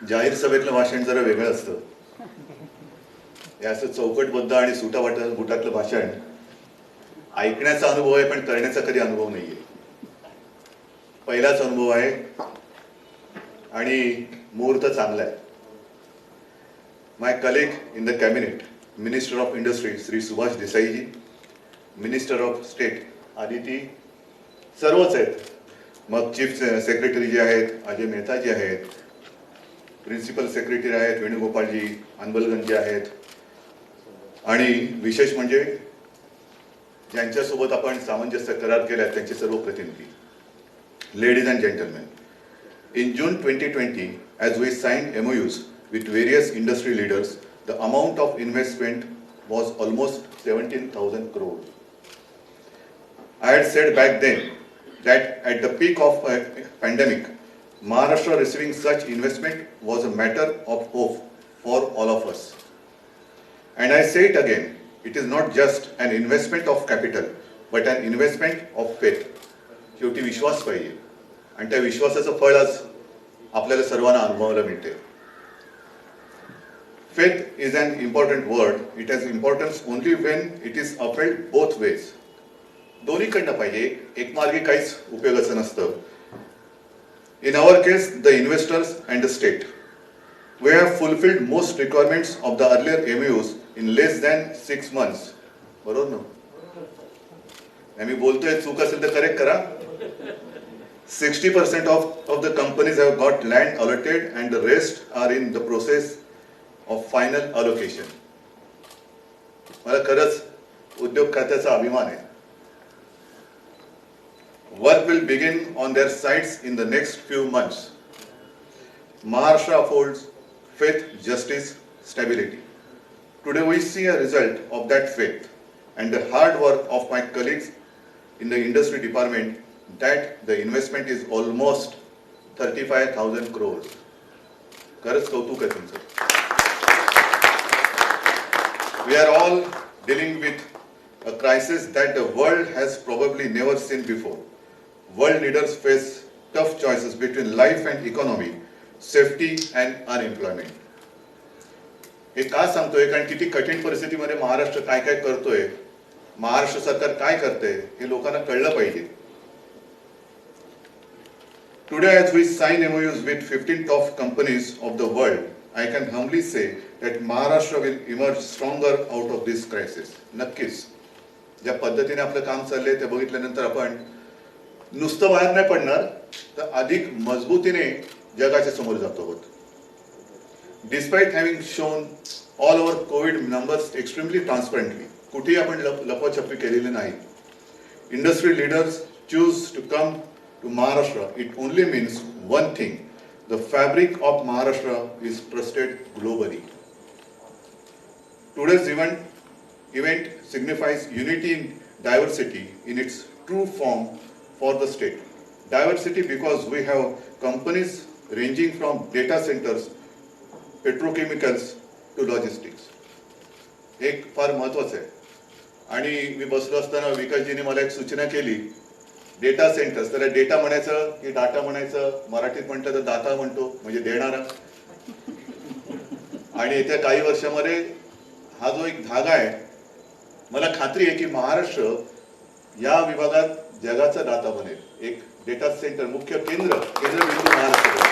जाहीर सभेतलं भाषण जरा वेगळं असतं. हे असं चौकटबद्ध आणि बुटातलं भाषण ऐकण्याचा अनुभव आहे, पण करण्याचा कधी अनुभव नाहीये. पहिलाच अनुभव आहे आणि मुहूर्त चांगला आहे. My colleague in the cabinet, minister of industry Shri Subhash Desai ji, minister of state Aditi, सर्वच आहेत. मग चीफ सेक्रेटरी जे आहेत अजय मेहता जी आहेत, प्रिन्सिपल सेक्रेटरी आहेत वेणुगोपालजी, अनबलगंज जे आहेत, आणि विशेष म्हणजे ज्यांच्यासोबत आपण सामंजस्य करार केला त्यांचे सर्व प्रतिनिधी. Ladies and gentlemen, in June 2020, as we signed MOUs with various industry leaders, the amount of investment was almost 17,000 crore. I had said back then that at the peak of a pandemic, Maharashtra receiving such investment was a matter of hope for all of us. And I say it again, it is not just an investment of capital, but an investment of faith. शेवटी विश्वास पाहिजे आणि त्या विश्वासाचं फळ आज आपल्याला सर्वांना अनुभवायला मिळते. Faith is an important word. It has importance only when it is upheld both ways. दोन्हीकडनं पाहिजे, एक मार्गी काहीच उपयोगाचं नसतं. In our case, the investors and the state, we have fulfilled most requirements of the earlier MOUs in less than 6 months. बरोबर ना? मी बोलतोय, चूक असेल तर करेक्ट करा. 60% of the companies have got land allotted and the rest are in the process of final allocation. मला खरंच उद्योग खात्याचा अभिमान आहे. Work will begin on their sites in the next few months. Maharashtra affords faith, justice, stability. Today we see a result of that faith and the hard work of my colleagues in the industry department that the investment is almost 35,000 crores. खरंच कौतुक आहे तुमचं. We are all dealing with a crisis that the world has probably never seen before. World leaders face tough choices between life and economy, safety and unemployment. हे का सांगतोय? कारण किती कठीण परिस्थितीमध्ये महाराष्ट्र काय काय करतोय, महाराष्ट्र सरकार काय करते हे लोकांना कळलं पाहिजे. Today, as we sign MOUs with 15 top companies of the world, I can humbly say that Maharashtra will emerge stronger out of this crisis. नक्कीच ज्या पद्धतीने आपलं काम चाललंय ते बघितल्यानंतर आपण नुसतं बाहेर नाही पडणार, तर अधिक मजबूतीने जगाच्या समोर जातो आहोत. Despite having shown all our COVID numbers extremely transparently, कुठेही आपण लपवाछपवी केलेली नाही. Industry leaders choose to come to Maharashtra. It only means one thing: the fabric of Maharashtra is trusted globally. Today's event signifies unity in diversity in its true form for the state. Diversity because we have companies ranging from data centers, petrochemicals to logistics. एक फार महत्वाचं आहे. आणि मी बसलो असताना विकासजीने मला एक सूचना केली, डेटा सेंटर्स, त्याला डेटा म्हणायचं की डाटा म्हणायचं, मराठीत म्हटलं तर दाता म्हणतो, म्हणजे देणारा. आणि येत्या काही वर्षामध्ये हा जो एक धागा आहे, मला खात्री आहे की महाराष्ट्र या विभागात जगाचा दाता बनेल. एक डेटा सेंटर मुख्य केंद्रबिंदू Maharashtra.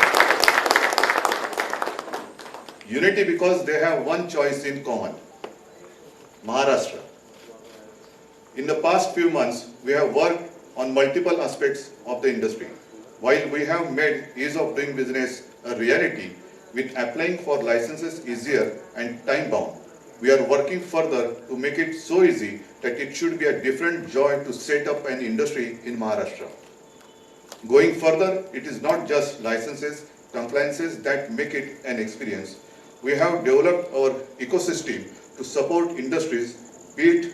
Unity because they have one choice in common, Maharashtra. In the past few months, we have worked on multiple aspects of the industry. While we have made ease of doing business a reality with applying for licenses easier and time bound, we are working further to make it so easy that it should be a different joy to set up an industry in Maharashtra. Going further, it is not just licenses, compliances that make it an experience. We have developed our ecosystem to support industries, be it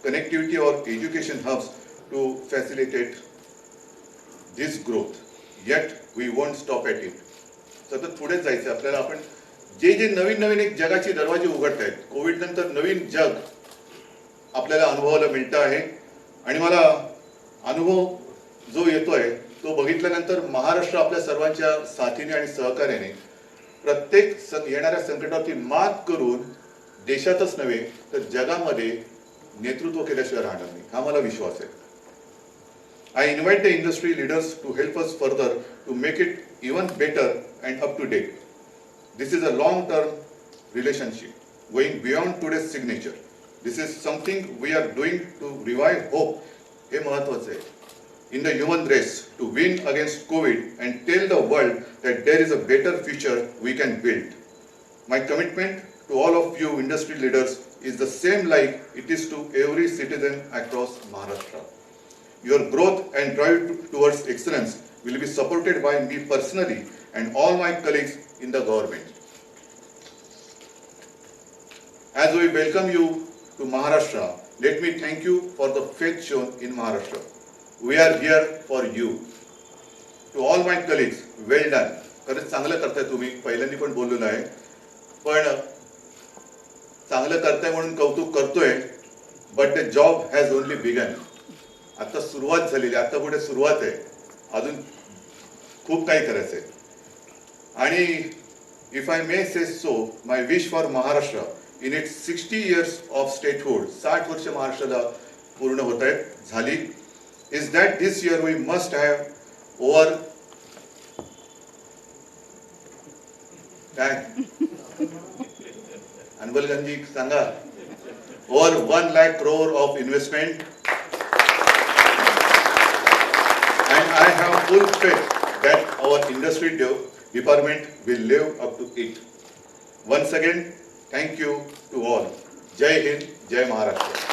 connectivity or education hubs, to facilitate this growth. Yet we won't stop at it. सतत पुढे जायचं आपल्याला. आपण जे नवीन एक जगाची दरवाजे उघडत आहेत, कोविड नंतर नवीन जग आपल्याला अनुभवायला मिळतं आहे. आणि मला अनुभव जो येतोय तो बघितल्यानंतर महाराष्ट्र आपल्या सर्वांच्या साथीने आणि सहकार्याने प्रत्येक येणाऱ्या संकटावरती मात करून देशातच नव्हे तर जगामध्ये नेतृत्व केल्याशिवाय राहणार नाही, हा मला विश्वास आहे. I invite the industry leaders to help us further to make it even better and up to date. This is a long-term relationship going beyond today's signature. This is something we are doing to revive hope. हे महत्वाचं आहे. In the human race to win against COVID and tell the world that there is a better future we can build. My commitment to all of you industry leaders is the same like it is to every citizen across Maharashtra. Your growth and drive towards excellence will be supported by me personally and all my colleagues in the government. As we welcome you to Maharashtra, let me thank you for the faith shown in Maharashtra. We are here for you. To all my colleagues, well done. खरंच चांगलं करताय तुम्ही, पहिल्यांदा पण बोललेलं आहे, पण चांगलं करताय म्हणून कौतुक करतोय, but the job has only begun. आता सुरुवात झालेली, आता पुढे सुरुवात आहे, अजून खूप काही करायचं आहे. आणि if I may say so, my wish for Maharashtra in its 60 years of statehood, 60 वर्ष महाराष्ट्राला पूर्ण होत आहेत झाली, is that this year we must have over काय अनबलगंजी सांगा, over 1 lakh crore of investment. And I have full faith that our industry department will live up to it. Once again, thank you to all. Jai Hind, Jai Maharashtra.